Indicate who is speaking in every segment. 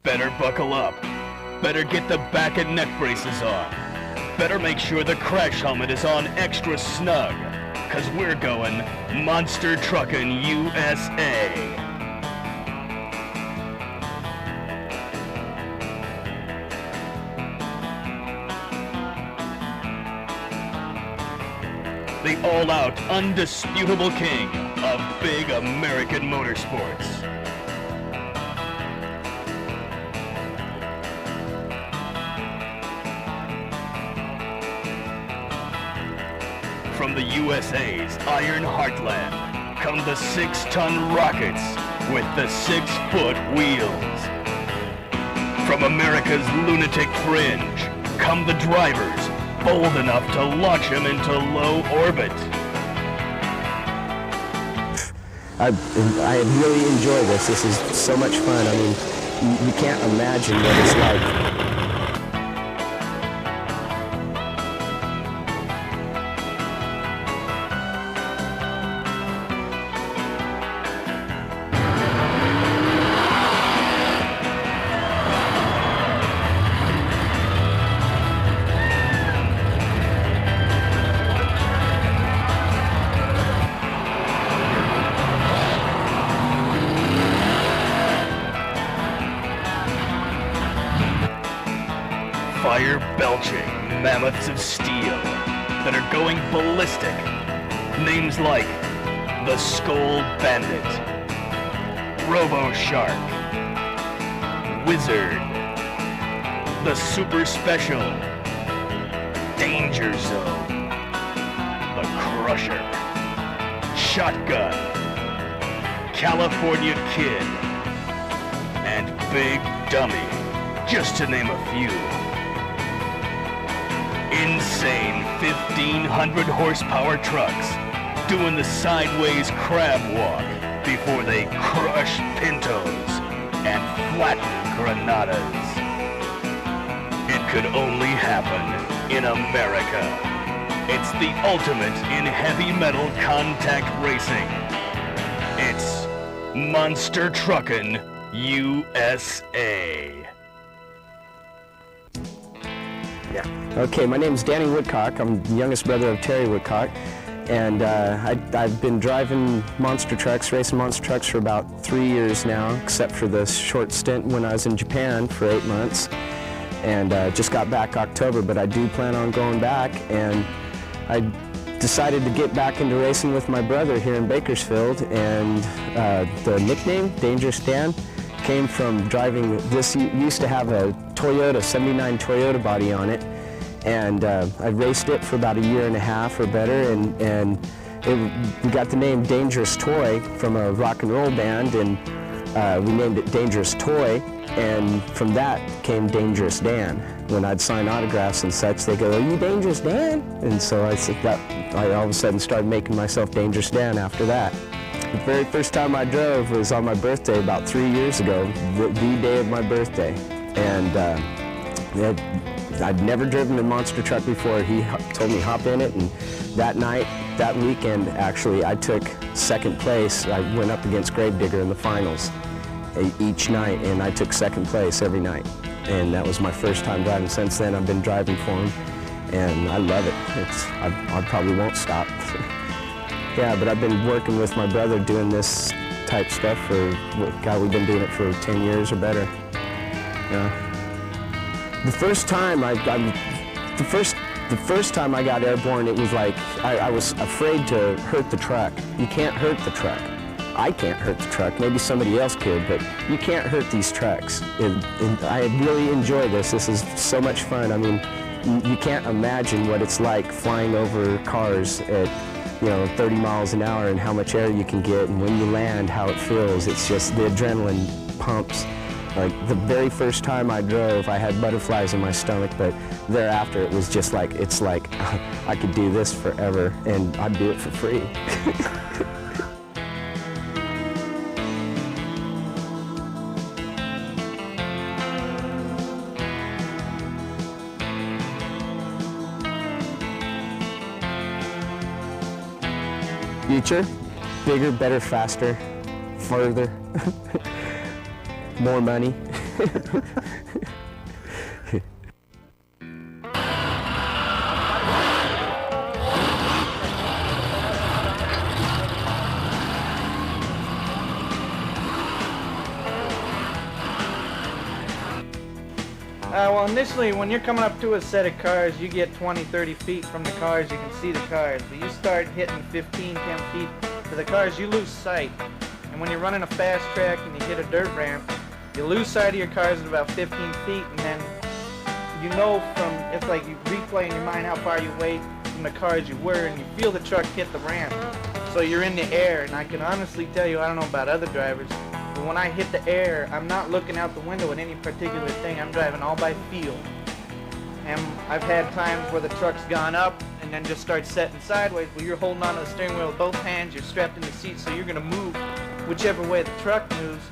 Speaker 1: Better buckle up. Better get the back and neck braces on. Better make sure the crash helmet is on extra snug, 'cause we're going Monster Truckin' USA. The all-out, undisputable king of big American motorsports. From the USA's Iron Heartland come the 6-ton rockets with the 6-foot wheels. From America's lunatic fringe come the drivers bold enough to launch him into low orbit.
Speaker 2: I really enjoy this. This is so much fun. I mean, you can't imagine what it's like.
Speaker 1: Fire-belching mammoths of steel that are going ballistic. Names like the Skoal Bandit, Roboshark, Wizard, the Super Special, Danger Zone, the Crusher, Shotgun, California Kid, and Big Dummy, just to name a few. Insane 1,500 horsepower trucks doing the sideways crab walk before they crush Pintos and flatten Granadas. It could only happen in America. It's the ultimate in heavy metal contact racing. It's Monster Truckin' USA.
Speaker 2: Yeah. Okay, my name's Danny Woodcock. I'm the youngest brother of Terry Woodcock, and I've been driving monster trucks, racing monster trucks for about 3 years now, except for the short stint when I was in Japan for 8 months, and just got back October, but I do plan on going back, and I decided to get back into racing with my brother here in Bakersfield, and the nickname, Dangerous Dan, came from driving this. Used to have a Toyota, 79 Toyota body on it, and I raced it for about 1.5 years or better, and we got the name Dangerous Toy from a rock and roll band, and we named it Dangerous Toy, and from that came Dangerous Dan. When I'd sign autographs and such, they go, "Are you Dangerous Dan?" And so I said that, I all of a sudden started making myself Dangerous Dan after that. The very first time I drove was on my birthday about 3 years ago, the day of my birthday. And I'd never driven a monster truck before. He told me hop in it, and that night, that weekend actually, I took second place. I went up against Gravedigger in the finals each night, and I took second place every night. And that was my first time driving. Since then, I've been driving for him, and I love it. I probably won't stop. Yeah, but I've been working with my brother doing this type stuff for, God, we've been doing it for 10 years or better. Yeah. The first time the first time I got airborne, it was like I was afraid to hurt the truck. You can't hurt the truck. I can't hurt the truck. Maybe somebody else could, but you can't hurt these trucks. And I really enjoy this. This is so much fun. I mean, you can't imagine what it's like flying over cars at 30 miles an hour, and how much air you can get, and when you land, how it feels. It's just the adrenaline pumps. Like the very first time I drove, I had butterflies in my stomach, but thereafter it was just like, it's like I could do this forever, and I'd do it for free. Future, bigger, better, faster, further, more money.
Speaker 3: Well, initially, when you're coming up to a set of cars, you get 20, 30 feet from the cars, you can see the cars. But you start hitting 15, 10 feet to the cars, you lose sight. And when you're running a fast track and you hit a dirt ramp, you lose sight of your cars at about 15 feet, and then you know from, it's like you replay in your mind how far you wait from the cars you were, and you feel the truck hit the ramp. So you're in the air, and I can honestly tell you, I don't know about other drivers, but when I hit the air, I'm not looking out the window at any particular thing. I'm driving all by feel. And I've had times where the truck's gone up and then just starts setting sideways. Well, you're holding onto the steering wheel with both hands, you're strapped in the seat, so you're gonna move whichever way the truck moves.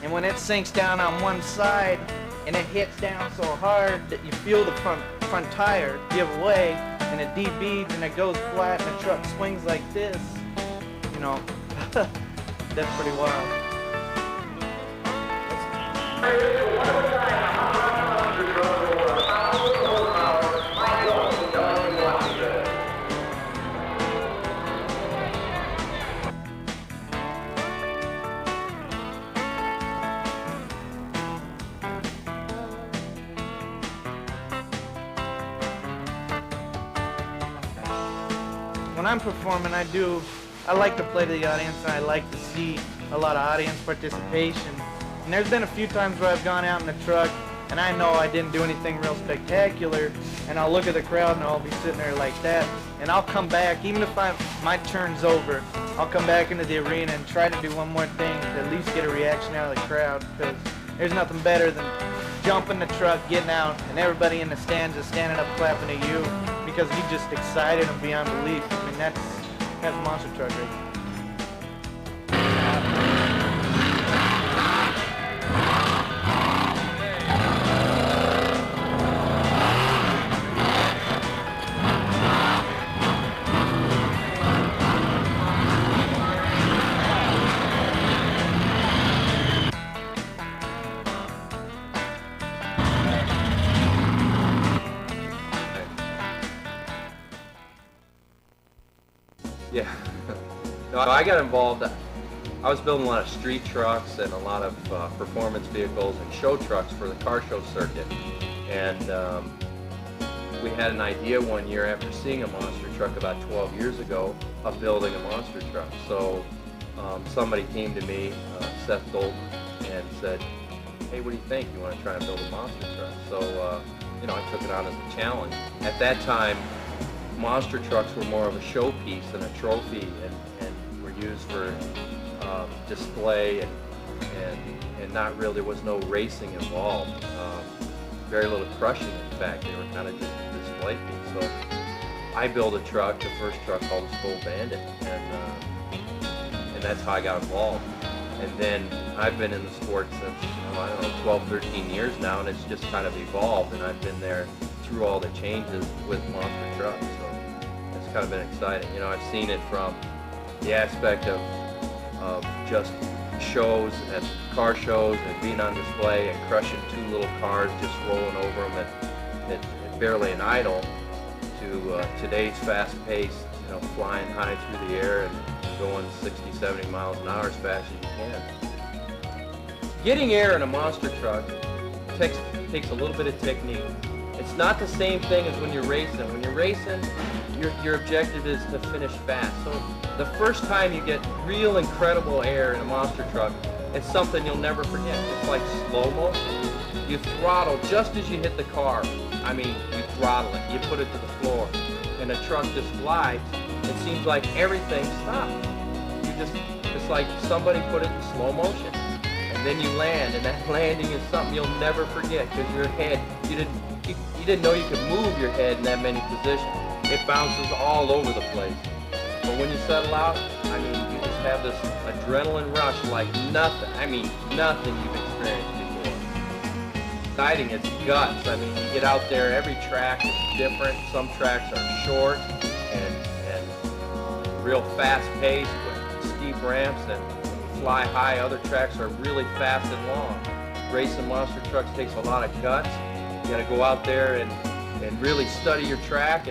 Speaker 3: And when it sinks down on one side and it hits down so hard that you feel the front tire give way and it debeads and it goes flat and the truck swings like this, you know, that's pretty wild. When I'm performing, I like to play to the audience, and I like to see a lot of audience participation. And there's been a few times where I've gone out in the truck and I know I didn't do anything real spectacular, and I'll look at the crowd and I'll be sitting there like that, and I'll come back, even if my turn's over, I'll come back into the arena and try to do one more thing to at least get a reaction out of the crowd, because there's nothing better than jumping the truck, getting out, and everybody in the stands is standing up clapping at you because you're just excited and beyond belief. I mean, that's monster truck racing.
Speaker 4: Yeah. No, I got involved. I was building a lot of street trucks and a lot of performance vehicles and show trucks for the car show circuit. And we had an idea one year after seeing a monster truck about 12 years ago of building a monster truck. So somebody came to me, Seth Dalton, and said, hey, what do you think? You want to try and build a monster truck? So, you know, I took it on as a challenge. At that time, monster trucks were more of a showpiece than a trophy, and were used for display, and not really, there was no racing involved. Very little crushing, in fact. They were kind of just a display piece. So I built a truck, the first truck called the Skoal Bandit, and that's how I got involved. And then I've been in the sport since, I don't know, 12, 13 years now, and it's just kind of evolved, and I've been there through all the changes with monster trucks. So it's kind of been exciting. You know, I've seen it from the aspect of just shows at car shows and being on display and crushing two little cars, just rolling over them at barely an idle, to today's fast pace, you know, flying high through the air and going 60, 70 miles an hour as fast as you can. Getting air in a monster truck takes a little bit of technique. It's not the same thing as when you're racing. When you're racing, your objective is to finish fast. So the first time you get real incredible air in a monster truck, it's something you'll never forget. It's like slow motion. You throttle just as you hit the car. I mean, you throttle it, you put it to the floor, and the truck just flies. It seems like everything stops. It's like somebody put it in slow motion. And then you land, and that landing is something you'll never forget, because your head, you didn't know you could move your head in that many positions. It bounces all over the place. But when you settle out, I mean, you just have this adrenaline rush like nothing. I mean, nothing you've experienced before. Exciting, it's guts. I mean, you get out there, every track is different. Some tracks are short and real fast paced with steep ramps and fly high. Other tracks are really fast and long. racing monster trucks takes a lot of guts. You got to go out there and really study your track.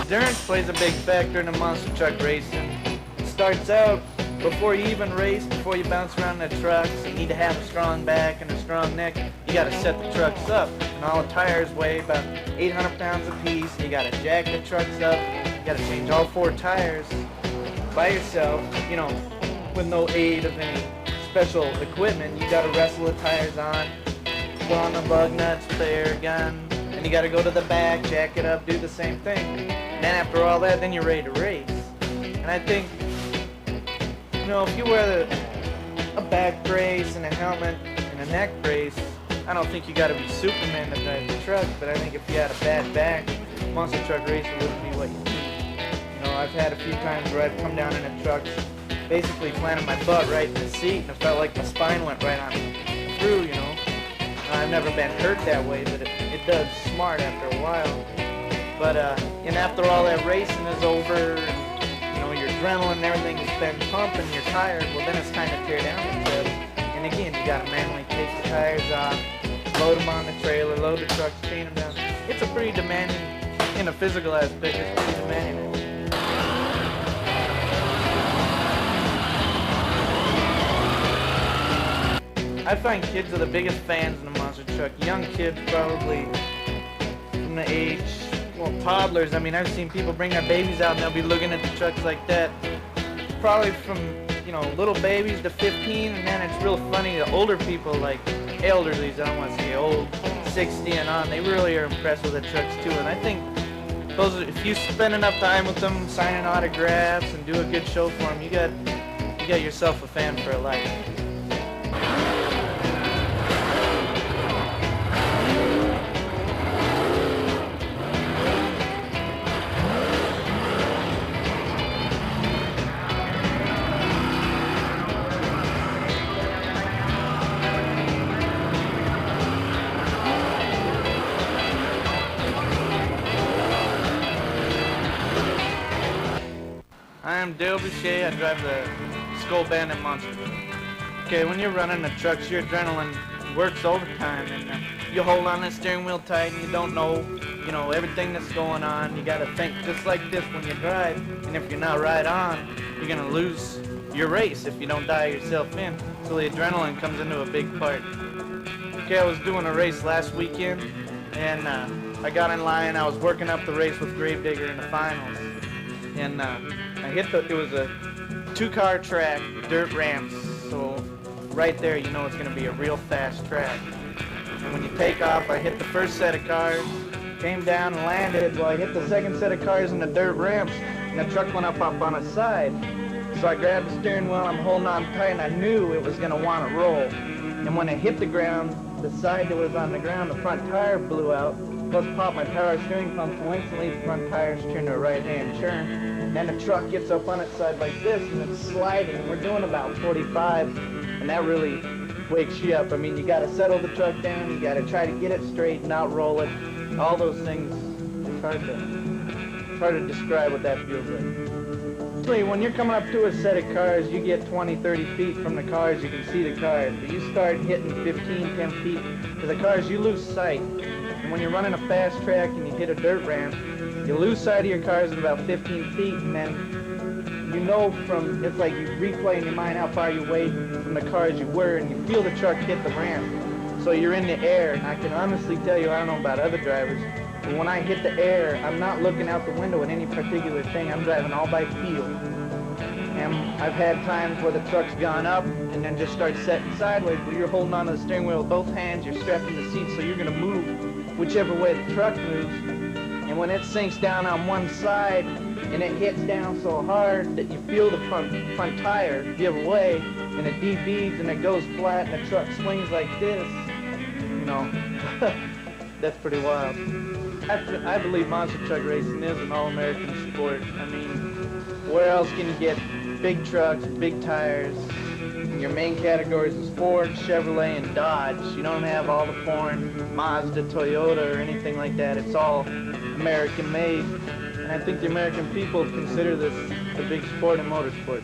Speaker 3: Endurance plays a big factor in the monster truck racing. It starts out before you even race, before you bounce around the trucks. You need to have a strong back and a strong neck. You got to set the trucks up, and all the tires weigh about 800 pounds apiece. You got to jack the trucks up. You got to change all 4 tires by yourself. You know, with no aid of any special equipment. You got to wrestle the tires on, put on the lug nuts, the air gun, and you got to go to the back, jack it up, do the same thing. And then after all that, then you're ready to race. And I think, you know, if you wear a back brace and a helmet and a neck brace, I don't think you got to be Superman to drive the truck. But I think if you had a bad back, monster truck racing wouldn't be what you need. You know, I've had a few times where I've come down in a truck, basically planted my butt right in the seat, and it felt like my spine went right on through. You know, I've never been hurt that way, but it does smart after a while. But and after all that racing is over, and, you know, your adrenaline and everything has been pumping, you're tired, well then it's time to tear down the trip. And again, you gotta manually take the tires off, load them on the trailer, load the trucks, chain them down. It's a pretty demanding, in a physical aspect, it's pretty demanding. I find kids are the biggest fans in the monster truck. Young kids probably from the age, well, toddlers. I mean, I've seen people bring their babies out and they'll be looking at the trucks like that. Probably from, you know, little babies to 15, and then it's real funny, the older people, like elderlies, I don't want to say old, 60 and on, they really are impressed with the trucks too. And I think those, if you spend enough time with them, signing autographs and do a good show for them, you got yourself a fan for life. I'm Boucher. I drive the Skoal Bandit monster. Okay, when you're running the trucks, your adrenaline works overtime, and you hold on the steering wheel tight, and you don't know, you know, everything that's going on. You gotta think just like this when you drive, and if you're not right on, you're gonna lose your race if you don't dial yourself in. So the adrenaline comes into a big part. Okay, I was doing a race last weekend, and I got in line. I was working up the race with Gravedigger in the finals, and I hit it was a 2-car track, dirt ramps, so right there you know it's going to be a real fast track. And when you take off, I hit the first set of cars, came down and landed. Well, I hit the second set of cars in the dirt ramps, and the truck went up on its side. So I grabbed the steering wheel, I'm holding on tight, and I knew it was going to want to roll. And when it hit the ground, the side that was on the ground, the front tire blew out, plus popped my power steering pump, so instantly the front tires turned to a right-hand turn. And the truck gets up on its side like this, and it's sliding, and we're doing about 45, and that really wakes you up. I mean, you gotta settle the truck down, you gotta try to get it straight, not roll it. All those things, it's hard to describe what that feels like. Actually, when you're coming up to a set of cars, you get 20, 30 feet from the cars, you can see the cars. But you start hitting 15, 10 feet to the cars, you lose sight. And when you're running a fast track and you hit a dirt ramp, you lose sight of your cars at about 15 feet, and then you know from, it's like you replay in your mind how far you weighed from the cars you were, and you feel the truck hit the ramp. So you're in the air, and I can honestly tell you, I don't know about other drivers, but when I hit the air, I'm not looking out the window at any particular thing. I'm driving all by feel. And I've had times where the truck's gone up and then just starts setting sideways, but you're holding onto the steering wheel with both hands, you're strapped in the seat, so you're going to move whichever way the truck moves. And when it sinks down on one side and it hits down so hard that you feel the front tire give way and it debeads and it goes flat and the truck swings like this, you know, that's pretty wild. I believe monster truck racing is an all-American sport. I mean, where else can you get big trucks, big tires, your main categories is Ford, Chevrolet, and Dodge. You don't have all the foreign Mazda, Toyota, or anything like that. It's all American made. And I think the American people consider this a big sport in motorsports.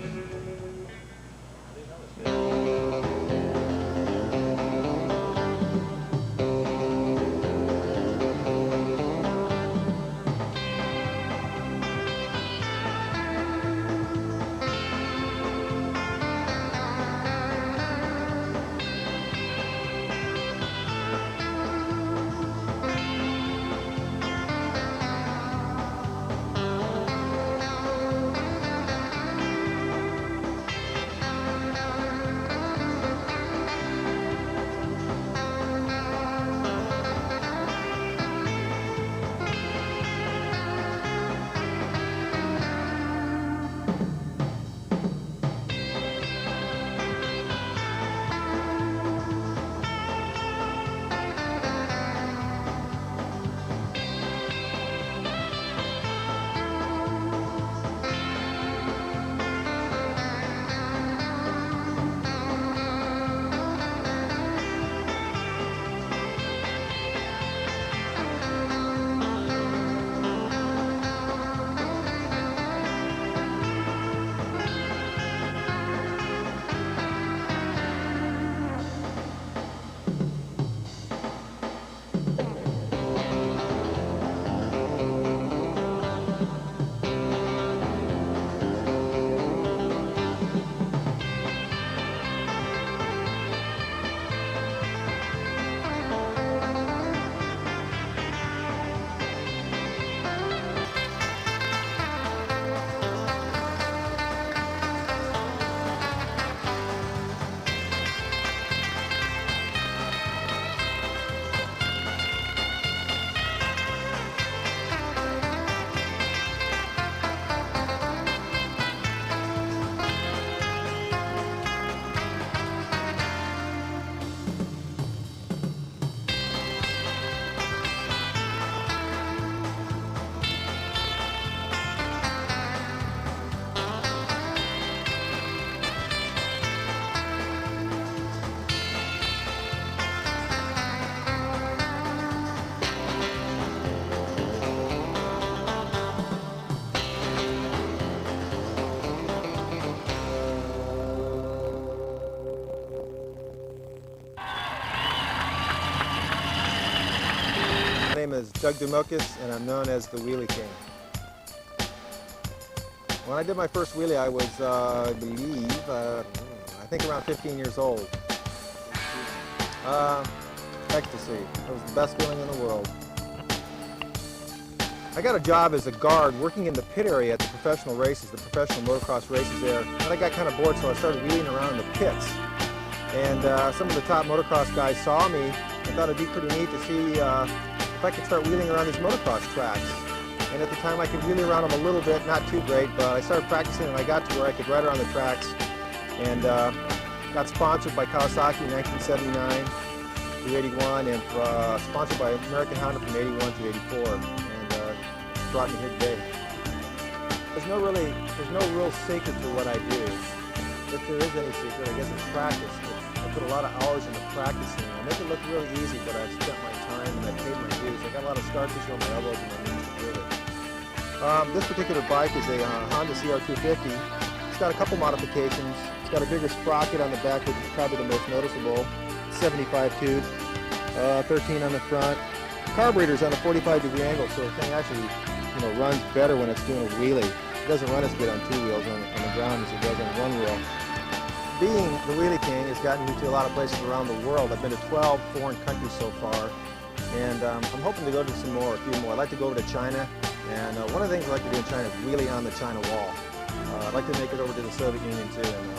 Speaker 5: My name is Doug Domokos, and I'm known as the Wheelie King. When I did my first wheelie, I was, I think around 15 years old. Ecstasy. It was the best feeling in the world. I got a job as a guard working in the pit area at the professional races, the professional motocross races there. And I got kind of bored, so I started wheeling around in the pits. And some of the top motocross guys saw me and thought it'd be pretty neat to see if I could start wheeling around these motocross tracks. And at the time I could wheelie around them a little bit, not too great, but I started practicing and I got to where I could ride around the tracks. And got sponsored by Kawasaki in 1979 through 81 and sponsored by American Honda from 81 to 84. And brought me here today. There's no real secret to what I do. If there is any secret, I guess it's practice. I put a lot of hours into practicing. I make it look really easy, but I've spent my time and I've paid my dues. I got a lot of scar tissue on my elbows and my knees to do it. This particular bike is a Honda CR250. It's got a couple modifications. It's got a bigger sprocket on the back, which is probably the most noticeable. 75 tooth, 13 on the front. Carburetor's on a 45-degree angle, so the thing actually, runs better when it's doing a wheelie. It doesn't run as good on two wheels on the ground as it does on one wheel. Being the Wheelie King has gotten me to a lot of places around the world. I've been to 12 foreign countries so far, and I'm hoping to go to a few more. I'd like to go over to China, and one of the things I'd like to do in China is wheelie on the China wall. I'd like to make it over to the Soviet Union too, and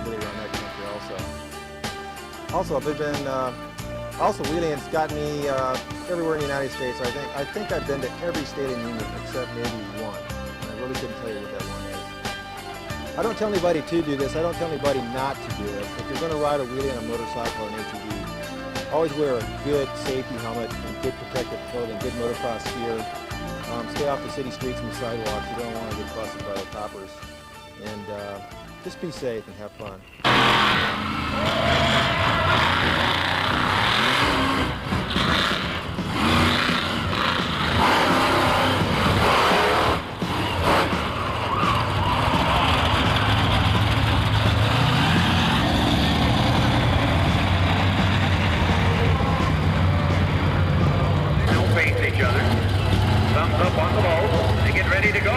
Speaker 5: wheelie around that country also. I've been wheeling's got me everywhere in the United States. I think I've been to every state in the Union except maybe one. And I really couldn't tell you what that one is. I don't tell anybody to do this. I don't tell anybody not to do it. If you're going to ride a wheelie on a motorcycle or an ATV, always wear a good safety helmet and good protective clothing, good motocross gear. Stay off the city streets and the sidewalks. You don't want to get busted by the coppers. And Just be safe and have fun.
Speaker 1: Each other. Thumbs up on the low. They get ready to go.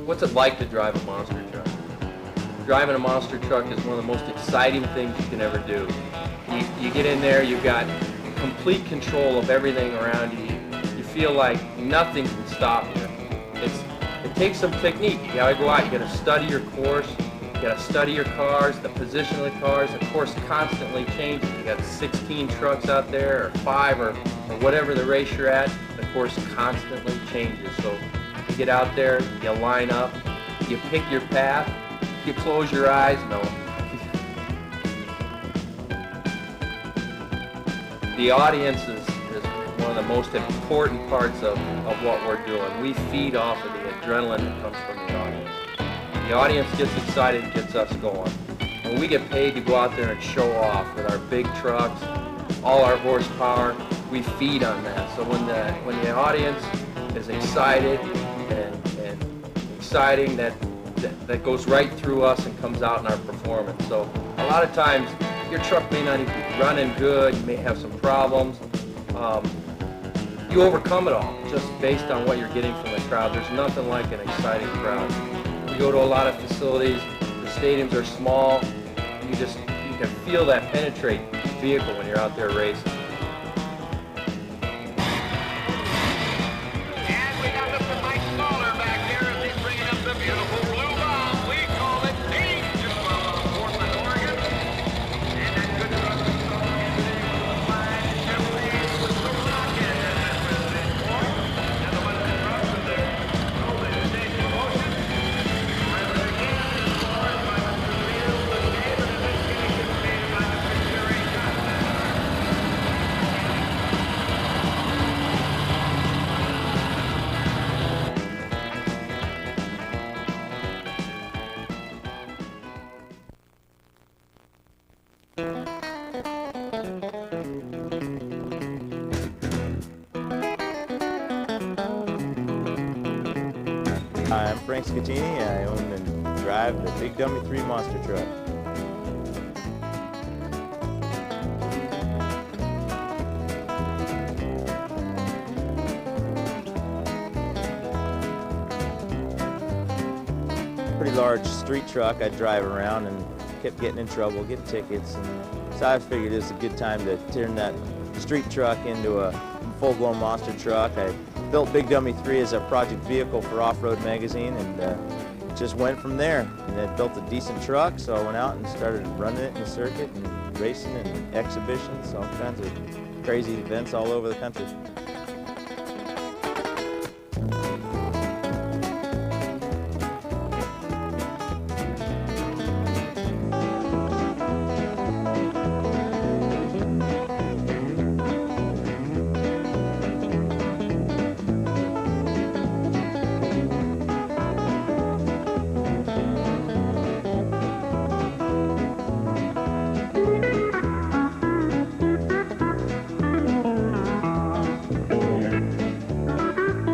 Speaker 4: What's it like to drive a monster truck? Driving a monster truck is one of the most exciting things you can ever do. You get in there, you've got complete control of everything around you. You feel like nothing can stop you. It takes some technique. You gotta go out, you gotta study your course, you gotta study your cars, the position of the cars. The course constantly changes. You got 16 trucks out there, or 5, or whatever the race you're at. The course constantly changes. So you get out there, you line up, you pick your path, you close your eyes, no. The audience is one of the most important parts of what we're doing. We feed off of the adrenaline that comes from the audience. The audience gets excited, gets us going. When we get paid to go out there and show off with our big trucks, all our horsepower, we feed on that. So when the audience is excited and exciting, that goes right through us and comes out in our performance. So a lot of times your truck may not even be running good, you may have some problems. You overcome it all just based on what you're getting from the crowd. There's nothing like an exciting crowd. You go to a lot of facilities, the stadiums are small, you can feel that penetrate the vehicle when you're out there racing.
Speaker 6: I'm Frank Schettini. I own and drive the Big Dummy 3 monster truck. Pretty large street truck I'd drive around and kept getting in trouble, getting tickets. And so I figured it was a good time to turn that street truck into a full-blown monster truck. I built Big Dummy 3 as a project vehicle for Off-Road magazine, and just went from there. And I built a decent truck, so I went out and started running it in the circuit and racing and exhibitions, all kinds of crazy events all over the country.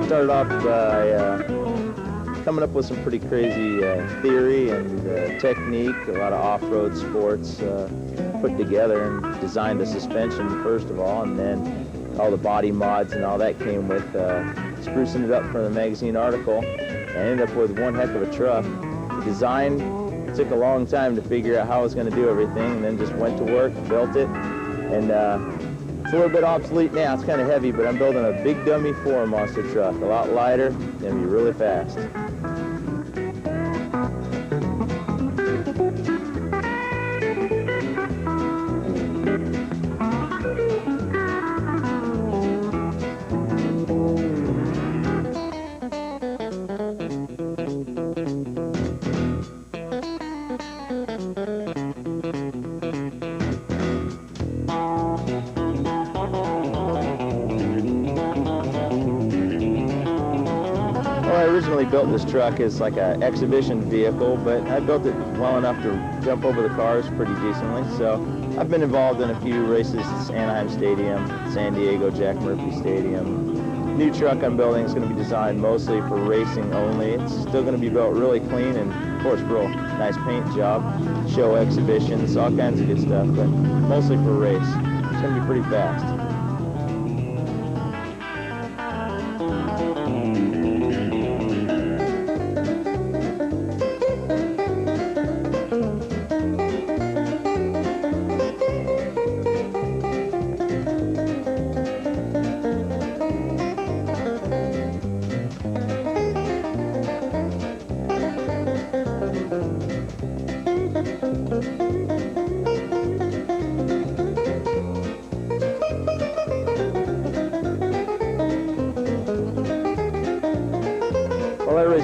Speaker 6: Started off by coming up with some pretty crazy theory and technique, a lot of off-road sports put together, and designed the suspension first of all, and then all the body mods and all that came with sprucing it up for the magazine article. I ended up with one heck of a truck. The design took a long time to figure out how I was going to do everything, and then just went to work, built it, and It's a little bit obsolete now, it's kind of heavy, but I'm building a big dummy 4 monster truck, a lot lighter, gonna be really fast. Built this truck as like an exhibition vehicle, but I built it well enough to jump over the cars pretty decently. So I've been involved in a few races at Anaheim Stadium, San Diego, Jack Murphy Stadium. New truck I'm building is going to be designed mostly for racing only. It's still going to be built really clean and, of course, real nice paint job, show exhibitions, all kinds of good stuff, but mostly for race. It's going to be pretty fast.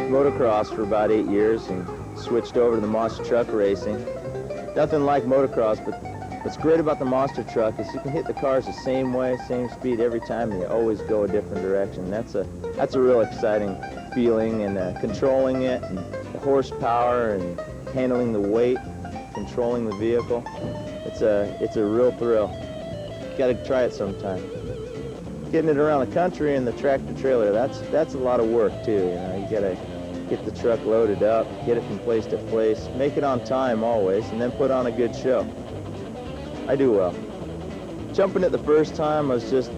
Speaker 6: Motocross for about 8 years and switched over to the monster truck racing. Nothing like motocross, but what's great about the monster truck is you can hit the cars the same way, same speed every time, and you always go a different direction. That's a real exciting feeling, and controlling it, and the horsepower, and handling the weight, controlling the vehicle. It's a real thrill. You got to try it sometime. Getting it around the country in the tractor trailer, that's a lot of work too. You know, you got to get the truck loaded up, get it from place to place, make it on time always, and then put on a good show. I do well. Jumping it the first time, I was just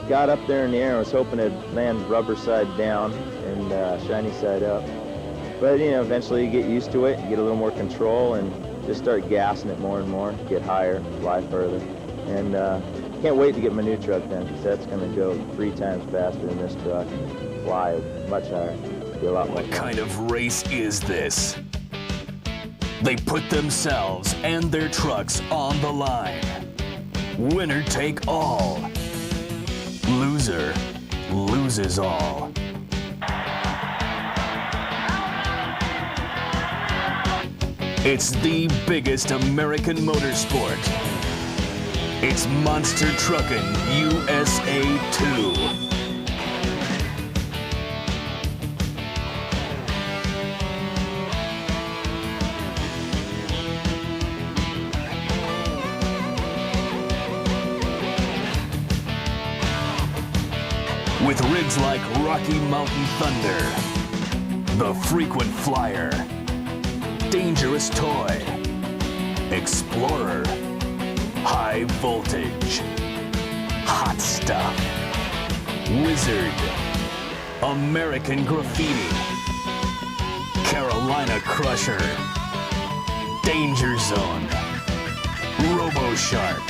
Speaker 6: got up there in the air and was hoping to land rubber side down and shiny side up. But you know, eventually you get used to it, you get a little more control, and just start gassing it more and more, get higher, fly further. And can't wait to get my new truck done, because that's going to go 3 times faster than this truck, fly much higher.
Speaker 1: What kind of race is this? They put themselves and their trucks on the line. Winner take all. Loser loses all. It's the biggest American motorsport. It's Monster Truckin' USA 2. With rigs like Rocky Mountain Thunder, the Frequent Flyer, Dangerous Toy, Explorer, High Voltage, Hot Stuff, Wizard, American Graffiti, Carolina Crusher, Danger Zone, Roboshark,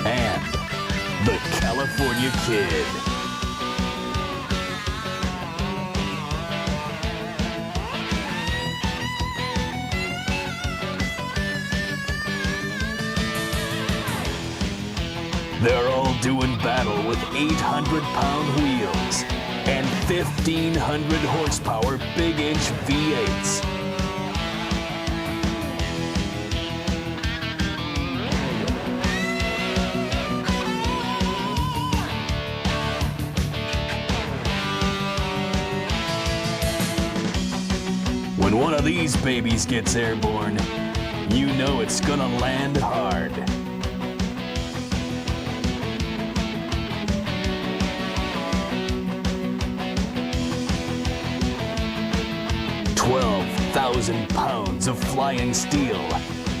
Speaker 1: and the California Kid. They're all doing battle with 800-pound wheels and 1,500 horsepower big-inch V8s. When one of these babies gets airborne, you know it's gonna land hard. £12,000 of flying steel,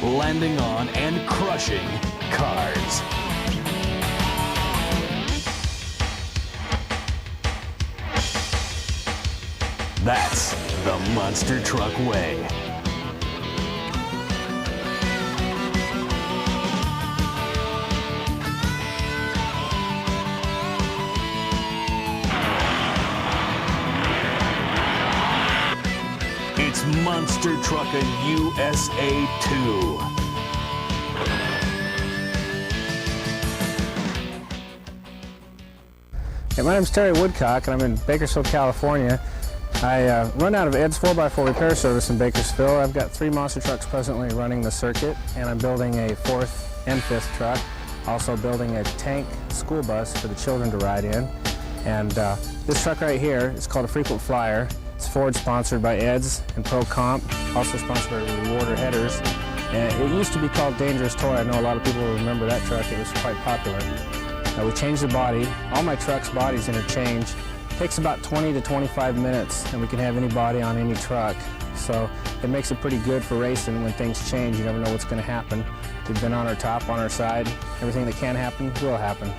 Speaker 1: landing on and crushing cars. That's the Monster Truck way. Monster Truckin' USA 2.
Speaker 7: Hey, my name's Terry Woodcock, and I'm in Bakersfield, California. I run out of Ed's 4x4 repair service in Bakersfield. I've got 3 monster trucks presently running the circuit, and I'm building a 4th and 5th truck. Also building a tank school bus for the children to ride in. And this truck right here is called a Frequent Flyer. It's Ford sponsored by Ed's and Pro Comp, also sponsored by Rewarder Headers. And it used to be called Dangerous Toy. I know a lot of people will remember that truck. It was quite popular. We changed the body. All my truck's bodies interchange. Takes about 20 to 25 minutes, and we can have any body on any truck. So it makes it pretty good for racing when things change. You never know what's going to happen. We've been on our top, on our side. Everything that can happen will happen.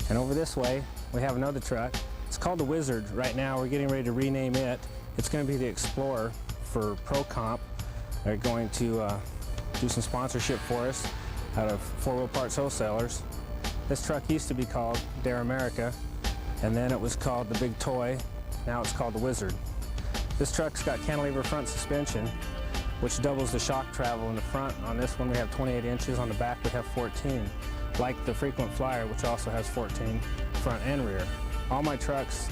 Speaker 7: And over this way, we have another truck. It's called the Wizard. Right now, we're getting ready to rename it. It's going to be the Explorer for Pro Comp. They're going to do some sponsorship for us out of 4-wheel parts wholesalers. This truck used to be called Dare America, and then it was called the Big Toy. Now it's called the Wizard. This truck's got cantilever front suspension, which doubles the shock travel in the front. On this one, we have 28 inches. On the back, we have 14. Like the Frequent Flyer, which also has 14 front and rear. All my trucks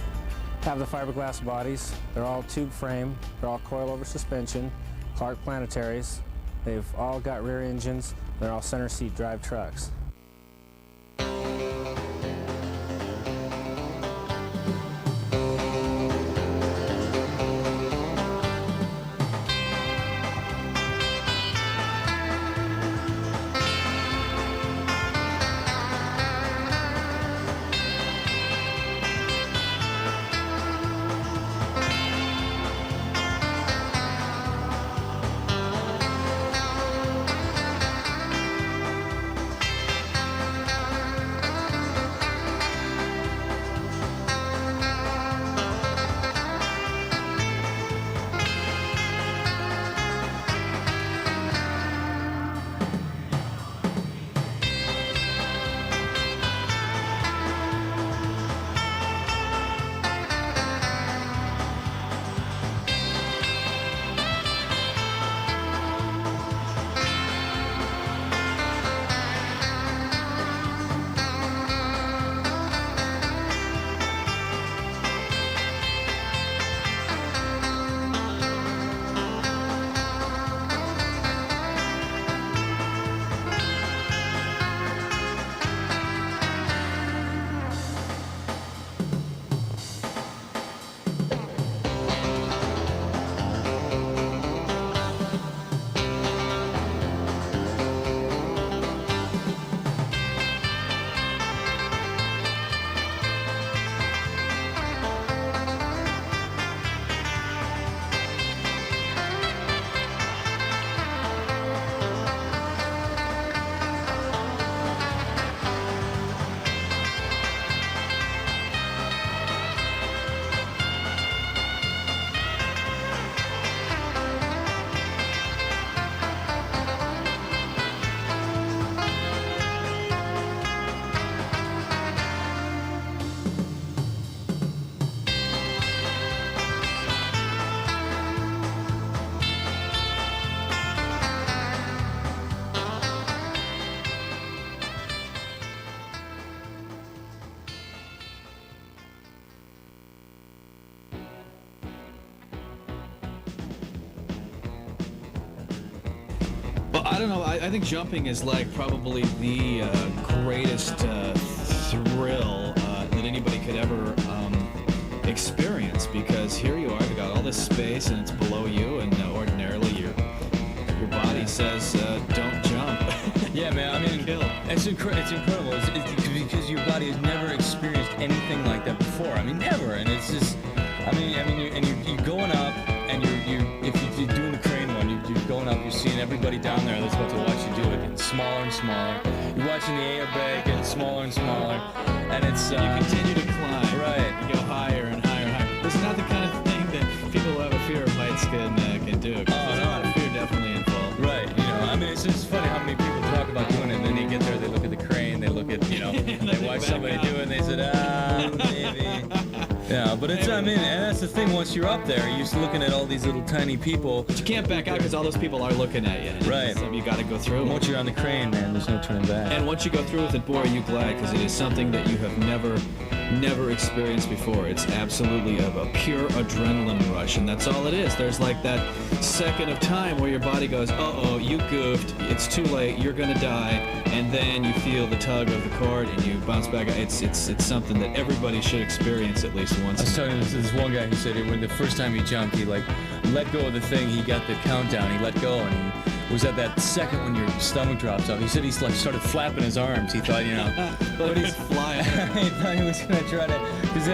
Speaker 7: have the fiberglass bodies. They're all tube frame. They're all coilover suspension, Clark Planetaries. They've all got rear engines. They're all center seat drive trucks.
Speaker 8: I don't know. I think jumping is like probably the greatest thrill that anybody could ever experience, because here you are, you've got all this space and it's below you, and ordinarily your body says don't jump.
Speaker 9: Yeah, man. I mean, it's incredible. It's because your body has never experienced anything like that before. I mean, never. And it's just, you're going up, and if you're doing the crane one, you're going up, you're seeing everybody down there that's about to watch you do it getting smaller and smaller. You're watching the airbag getting smaller and smaller, and it's
Speaker 8: you continue to climb.
Speaker 9: Right.
Speaker 8: You go higher and higher and higher. It's not the kind of thing that people who have a fear of heights can do. There's a lot of fear definitely involved.
Speaker 9: Right. I mean, it's just funny how many people talk about doing it, and then they get there, they look at the crane, they look at, they watch somebody do it, and they said, maybe. Yeah, but it's, and that's the thing, once you're up there, you're just looking at all these little tiny people.
Speaker 8: But you can't back out because all those people are looking at you.
Speaker 9: Right.
Speaker 8: Something you got to go through.
Speaker 9: Once you're on the crane, man, there's no turning back.
Speaker 8: And once you go through with it, boy, are you glad, because it is something that you have never experienced before. It's absolutely a pure adrenaline rush, and that's all it is. There's like that second of time where your body goes, uh-oh, you goofed, it's too late, you're gonna die, and then you feel the tug of the cord and you bounce back. It's something that everybody should experience at least once.
Speaker 9: I was talking to this one guy who said when the first time he jumped, he like let go of the thing, he got the countdown, he let go, and he was at that second when your stomach drops off. He said he's like started flapping his arms. He thought,
Speaker 8: but he's flying.
Speaker 9: He thought he was gonna try to, because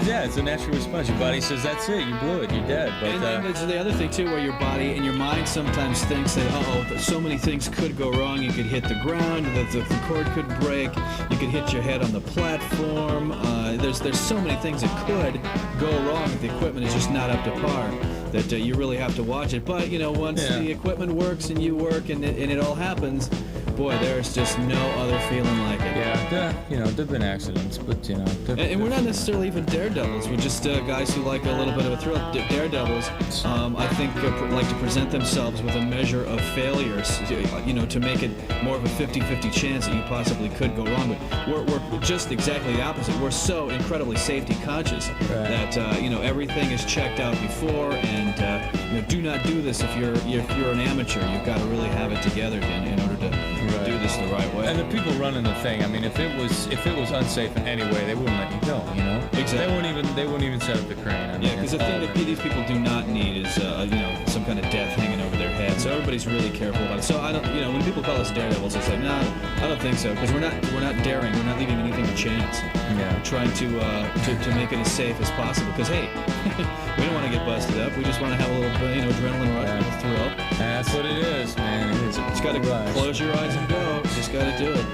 Speaker 9: it's a natural response. Your body says that's it, you blew it, you're dead. But
Speaker 8: and then there's the other thing too, where your body and your mind sometimes thinks that so many things could go wrong. You could hit the ground, the cord could break, you could hit your head on the platform. There's so many things that could go wrong if the equipment is just not up to par, that you really have to watch it. But once the equipment works and you work and it all happens, boy, there's just no other feeling like it.
Speaker 9: There've been accidents, but
Speaker 8: and we're not necessarily even daredevils. We're just guys who like a little bit of a thrill. Daredevils, I think, like to present themselves with a measure of failures, to make it more of a 50-50 chance that you possibly could go wrong. But we're just exactly the opposite. We're so incredibly safety conscious that everything is checked out before, and do not do this if you're an amateur. You've got to really have it together in order to do this the right way.
Speaker 9: And the people running the thing, if it was unsafe in any way, they wouldn't let you go.
Speaker 8: Exactly.
Speaker 9: They wouldn't even set up the crane.
Speaker 8: Because the thing that these people do not need is some kind of death hanging over their head. So everybody's really careful about it. So I don't, when people call us daredevils, it's like, no, I don't think so, because we're not daring. We're not leaving anything to chance.
Speaker 9: Yeah.
Speaker 8: We're trying to make it as safe as possible. Because hey, we don't want to get busted up. We just want to have a little adrenaline rush, a little thrill.
Speaker 9: That's what it is, man. It is.
Speaker 8: Just got to close your eyes and go. Just got to do it.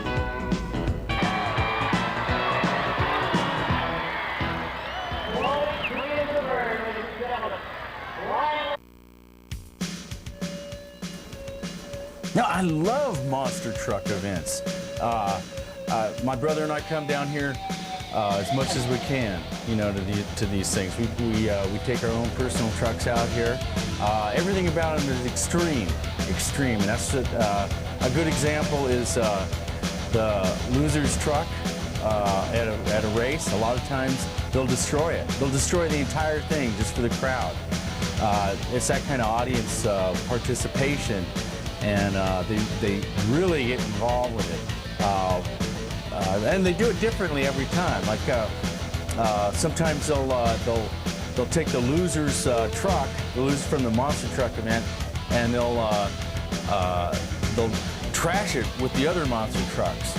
Speaker 10: Now, I love monster truck events. My brother and I come down here as much as we can, to these things. We take our own personal trucks out here. Everything about them is extreme, and that's a good example is the loser's truck at a race. A lot of times they'll destroy it. They'll destroy the entire thing just for the crowd. It's that kind of audience participation, and they really get involved with it. And they do it differently every time. Like sometimes they'll take the loser's truck, the loser from the monster truck event, and they'll trash it with the other monster trucks.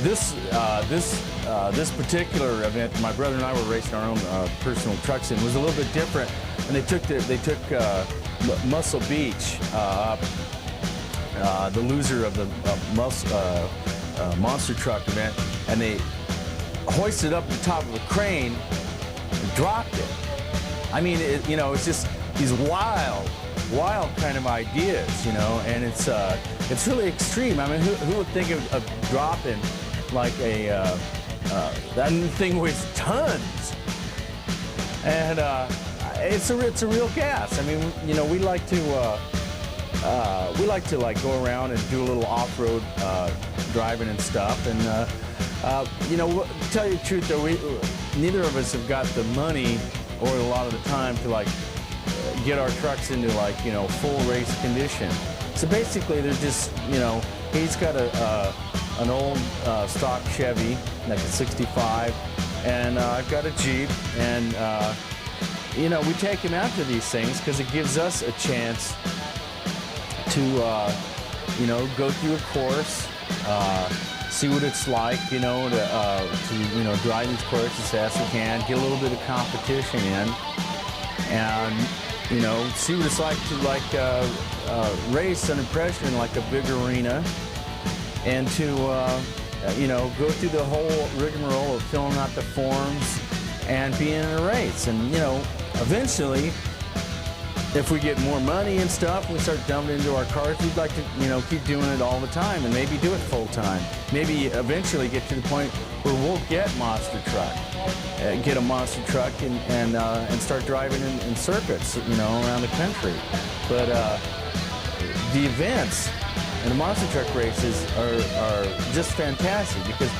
Speaker 10: This particular event, my brother and I were racing our own personal trucks in, was a little bit different. And they took Muscle Beach up, the loser of the monster truck event, and they hoisted up the top of a crane and dropped it. It's just these wild kind of ideas, and it's really extreme. Who would think of dropping like that thing weighs tons, and it's a real gas. We like to go around and do a little off-road driving and stuff, and to tell you the truth though, neither of us have got the money or a lot of the time to get our trucks into full race condition. So basically, they're just, you know, he's got an old stock Chevy, like a 65, and I've got a Jeep, and you know, we take him out to these things because it gives us a chance to, you know, go through a course, see what it's like, you know, to you know, drive these courses as fast as we can, get a little bit of competition in, and you know, see what it's like to race under pressure in like a big arena, and to you know, go through the whole rigmarole of filling out the forms and being in a race. And you know, eventually, if we get more money and stuff, we start dumping into our cars, we'd like to, you know, keep doing it all the time and maybe do it full time. Maybe eventually get to the point where we'll get monster truck, get a monster truck and start driving in circuits, you know, around the country. But the events and the monster truck races are just fantastic because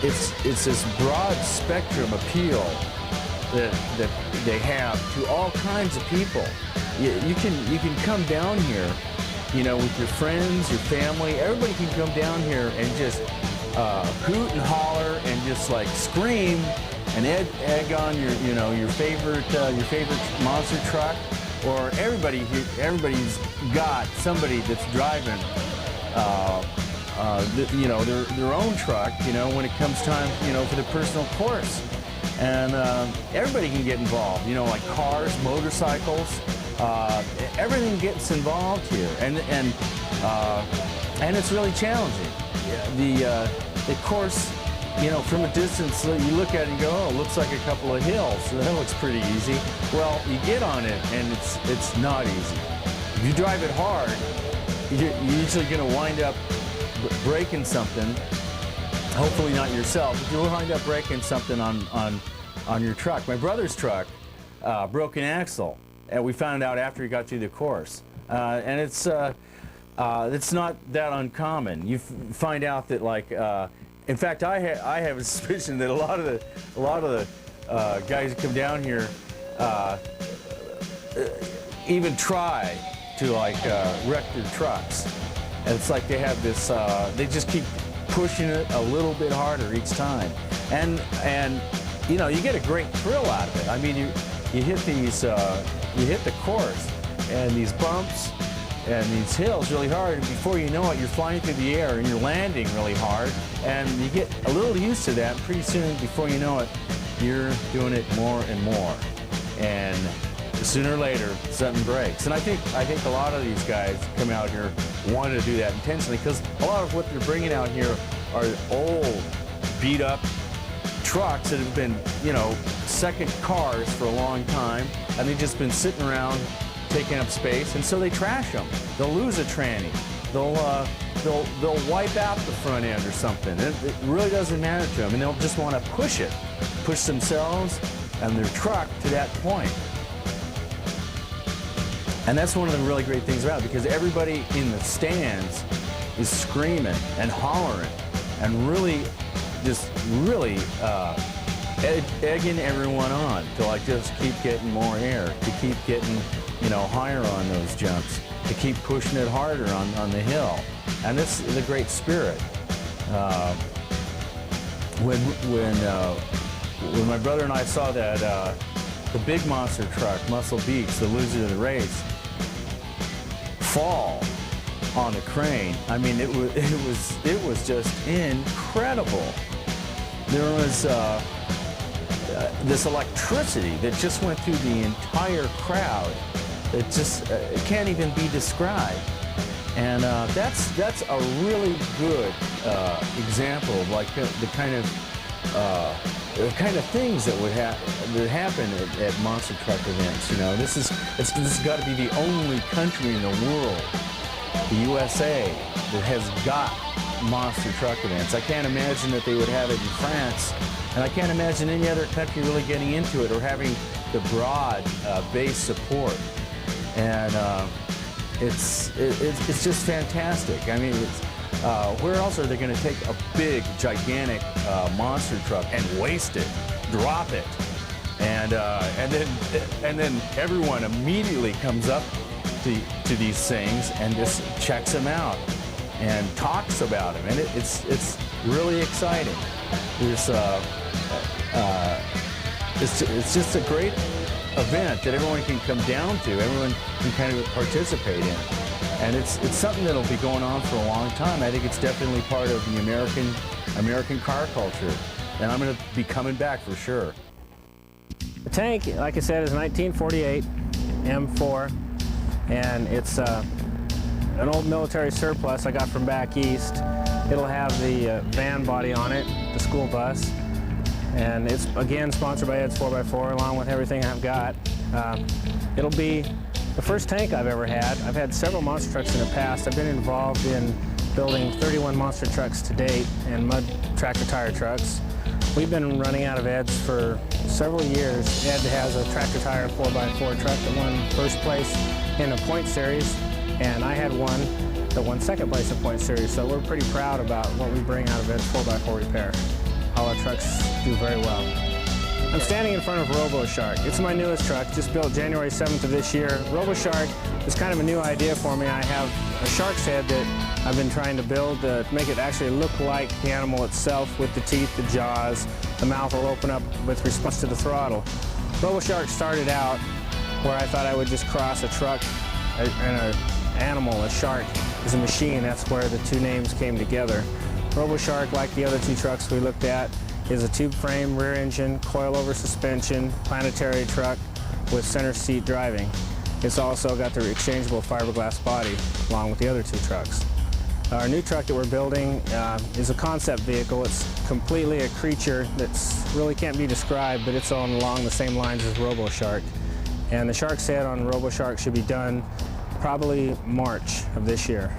Speaker 10: it's this broad spectrum appeal that they have to all kinds of people. You can come down here, you know, with your friends, your family. Everybody can come down here and just hoot and holler and just like scream and egg on your favorite monster truck. Or everybody's got somebody that's driving you know, their own truck, you know, when it comes time, you know, for the personal course. And everybody can get involved, you know, like cars, motorcycles, everything gets involved here, and it's really challenging. The course, you know, from a distance, you look at it and go, oh, it looks like a couple of hills. So that looks pretty easy. Well, you get on it, and it's not easy. If you drive it hard, you're usually going to wind up breaking something. Hopefully not yourself, but you'll wind up breaking something on your truck. My brother's truck broke an axle, and we found out after he got through the course. And it's not that uncommon. You find out that, like, in fact, I have a suspicion that a lot of the guys who come down here even try to like wreck their trucks. And it's like they have this. They just keep pushing it a little bit harder each time, and you know, you get a great thrill out of it. I mean, you hit these, you hit the course and these bumps and these hills really hard, and before you know it, you're flying through the air and you're landing really hard, and you get a little used to that. Pretty soon, before you know it, you're doing it more and more, and sooner or later, something breaks. And I think a lot of these guys come out here wanting to do that intentionally, because a lot of what they're bringing out here are old, beat-up trucks that have been, you know, second cars for a long time, and they've just been sitting around taking up space, and so they trash them. They'll lose a tranny. They'll wipe out the front end or something. It really doesn't matter to them, and they'll just want to push themselves and their truck to that point. And that's one of the really great things about it, because everybody in the stands is screaming and hollering and really egging everyone on to like just keep getting more air, to keep getting, you know, higher on those jumps, to keep pushing it harder on the hill. And this is a great spirit. When my brother and I saw that the big monster truck, Muscle Beach, the loser of the race, fall on the crane, I mean, it was just incredible. There was this electricity that just went through the entire crowd. It just it can't even be described. And that's a really good example of like the kind of things that would happen at monster truck events. You know, this has got to be the only country in the world, the USA, that has got monster truck events. I can't imagine that they would have it in France, and I can't imagine any other country really getting into it or having the broad base support. And it's just fantastic. I mean, where else are they going to take a big, gigantic monster truck and waste it, drop it, and then everyone immediately comes up to these things and just checks them out and talks about them, and it's really exciting. It's just a great event that everyone can come down to, everyone can kind of participate in. And it's something that'll be going on for a long time. I think it's definitely part of the American car culture. And I'm going to be coming back for sure.
Speaker 7: The tank, like I said, is a 1948 M4, and it's an old military surplus I got from back east. It'll have the van body on it, the school bus, and it's again sponsored by Ed's 4x4 along with everything I've got. It'll be the first tank I've ever had. I've had several monster trucks in the past. I've been involved in building 31 monster trucks to date and mud tractor tire trucks. We've been running out of Ed's for several years. Ed has a tractor tire 4x4 truck that won first place in a point series, and I had one that won second place in point series, so we're pretty proud about what we bring out of Ed's 4x4 repair. All our trucks do very well. I'm standing in front of Roboshark. It's my newest truck, just built January 7th of this year. Roboshark is kind of a new idea for me. I have a shark's head that I've been trying to build to make it actually look like the animal itself with the teeth, the jaws. The mouth will open up with response to the throttle. Roboshark started out where I thought I would just cross a truck and an animal, a shark, is a machine. That's where the two names came together. Roboshark, like the other two trucks we looked at, is a tube frame, rear engine, coilover suspension, planetary truck with center seat driving. It's also got the exchangeable fiberglass body along with the other two trucks. Our new truck that we're building is a concept vehicle. It's completely a creature that really can't be described, but it's along the same lines as Roboshark. And the shark's head on Roboshark should be done probably March of this year.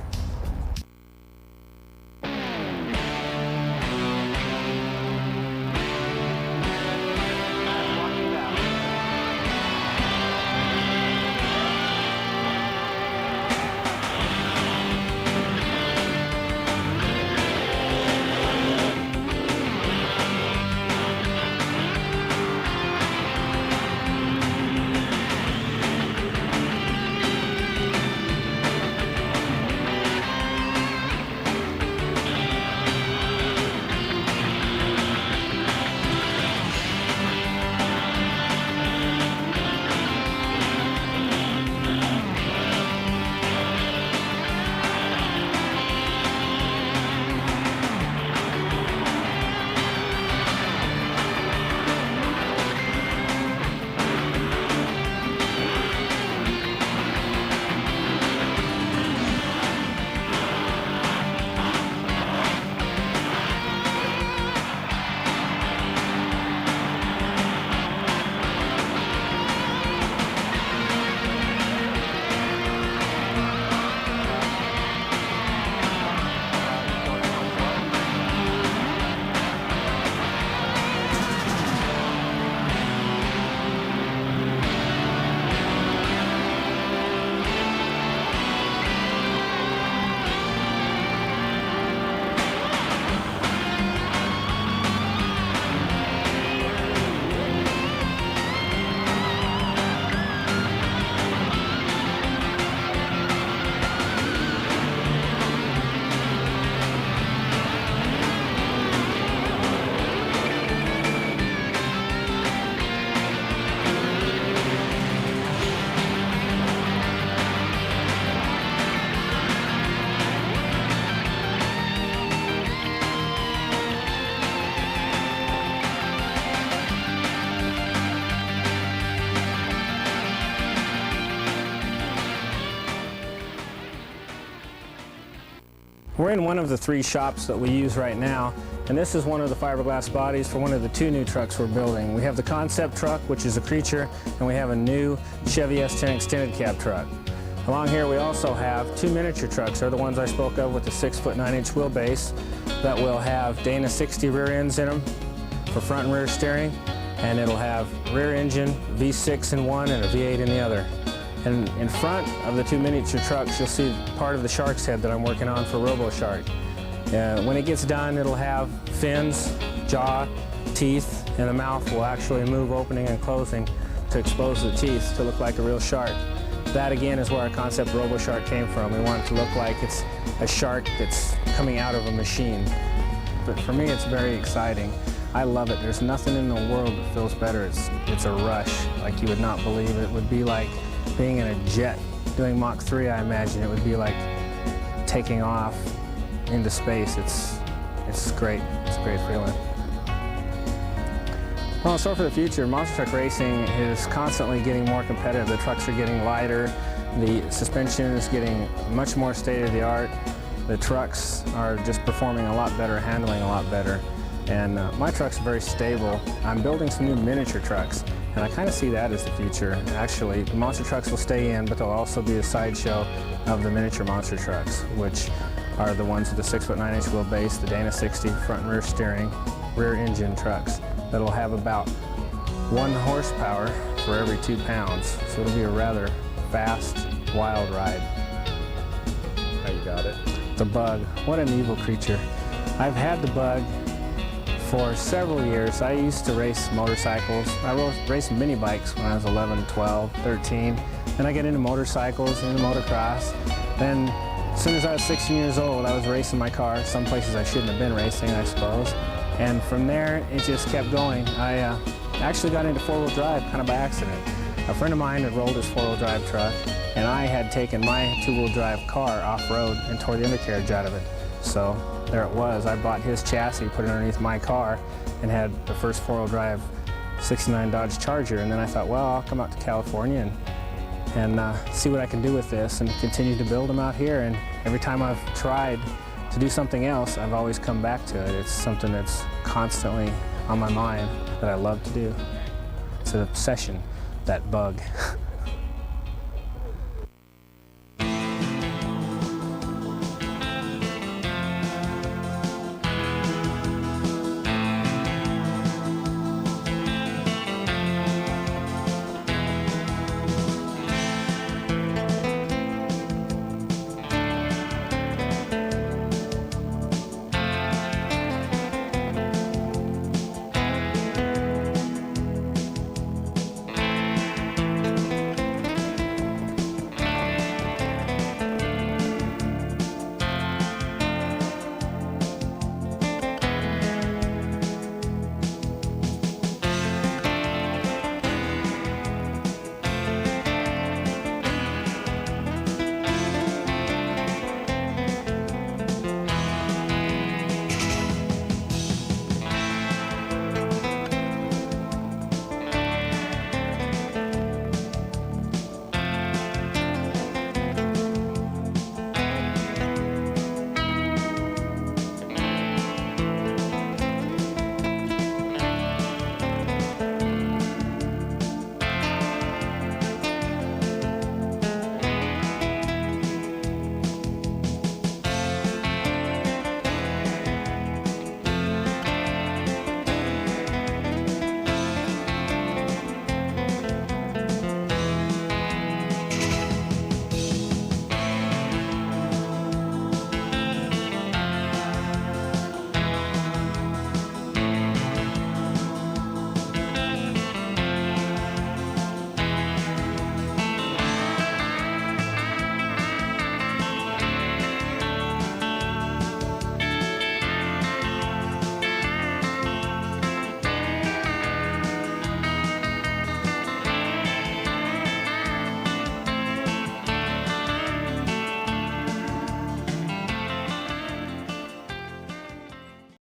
Speaker 7: We're in one of the three shops that we use right now, and this is one of the fiberglass bodies for one of the two new trucks we're building. We have the concept truck, which is a creature, and we have a new Chevy S10 extended cab truck. Along here we also have two miniature trucks. They're the ones I spoke of with the 6-foot 9-inch wheelbase that will have Dana 60 rear ends in them for front and rear steering, and it'll have rear engine, V6 in one and a V8 in the other. And in front of the two miniature trucks, you'll see part of the shark's head that I'm working on for Roboshark. When it gets done, it'll have fins, jaw, teeth, and the mouth will actually move opening and closing to expose the teeth to look like a real shark. that again is where our concept Roboshark came from. We want it to look like it's a shark that's coming out of a machine. But for me, it's very exciting. I love it. There's nothing in the world that feels better. It's a rush like you would not believe. It would be like being in a jet doing Mach 3, I imagine. It would be like taking off into space. It's great. It's a great feeling. Well, so for the future, monster truck racing is constantly getting more competitive. The trucks are getting lighter. The suspension is getting much more state-of-the-art. The trucks are just performing a lot better, handling a lot better. And my truck's very stable. I'm building some new miniature trucks, and I kind of see that as the future. Actually, the monster trucks will stay in, but they'll also be a sideshow of the miniature monster trucks, which are the ones with the 6'9" wheelbase, the Dana 60 front and rear steering, rear engine trucks that'll have about 1 horsepower for every 2 pounds. So it'll be a rather fast, wild ride.
Speaker 10: How you got it?
Speaker 7: The Bug, what an evil creature. I've had the Bug for several years. I used to race motorcycles. I raced mini bikes when I was 11, 12, 13. Then I got into motorcycles, into motocross. Then as soon as I was 16 years old, I was racing my car. Some places I shouldn't have been racing, I suppose. And from there, it just kept going. I actually got into four-wheel drive kind of by accident. A friend of mine had rolled his four-wheel drive truck, and I had taken my two-wheel drive car off-road and tore the undercarriage out of it. So there it was. I bought his chassis, put it underneath my car, and had the first four-wheel drive 69 Dodge Charger. And then I thought, well, I'll come out to California and see what I can do with this, and continue to build them out here. And every time I've tried to do something else, I've always come back to it. It's something that's constantly on my mind that I love to do. It's an obsession, that Bug.